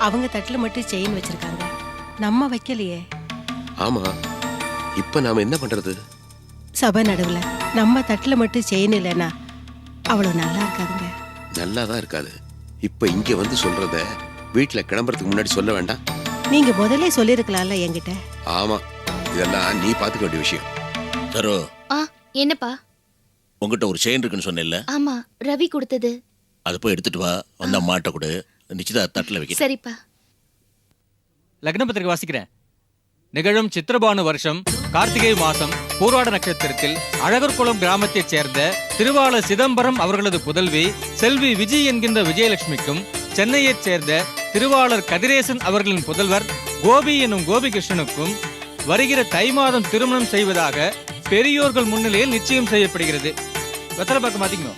அவங்க தட்டுல மட்டும் செயின் வச்சிருக்காங்க, நம்ம வைக்கலையே. ஆமா, இப்ப நாம என்ன பண்றது? சபை நடுவுல நம்ம தட்டுல மட்டும் செயின் இல்லைன்னா அவ்வளவு நல்லா இருக்காதுங்க. நல்லாதான் இருக்காது. இப்ப இங்க வந்து சொல்றத வீட்டுல கிளம்புறதுக்கு முன்னாடி சொல்ல வேண்டாம்? நீங்க முதல்ல சொல்லிருக்கலாம்ல என்கிட்ட. ஆமா, இதெல்லாம் நீ பாத்துக்க வேண்டிய விஷயம். சரோ, என்னப்பா? உங்ககிட்ட ஒரு செயின் இருக்குன்னு சொன்னேன்ல, ஆமா, ரவி கொடுத்தது. அதை போய் எடுத்துட்டு வா. வந்தா மாட்ட கொடு, நிச்சயதா தட்டுல வைக்க. சரிப்பா. லக்ன பத்திரிகை வாசிக்கிறேன். நிகழும் சித்திரபானு வருஷம் கார்த்திகை மாசம் பூர்வாட நட்சத்திரத்தில் அழகர்குளம் கிராமத்தைச் சேர்ந்த திருவாளர் சிதம்பரம் அவர்களது புதல்வி செல்வி விஜய் என்கின்ற விஜயலட்சுமிக்கும், சென்னையைச் சேர்ந்த திருவாளர் கதிரேசன் அவர்களின் புதல்வர் கோபி எனும் கோபிகிருஷ்ணனுக்கும் வருகிற தை மாதம் திருமணம் செய்வதாக பெரியோர்கள் முன்னிலையில் நிச்சயம் செய்யப்படுகிறது. வெத்தலை பார்க்க மாட்டீங்க.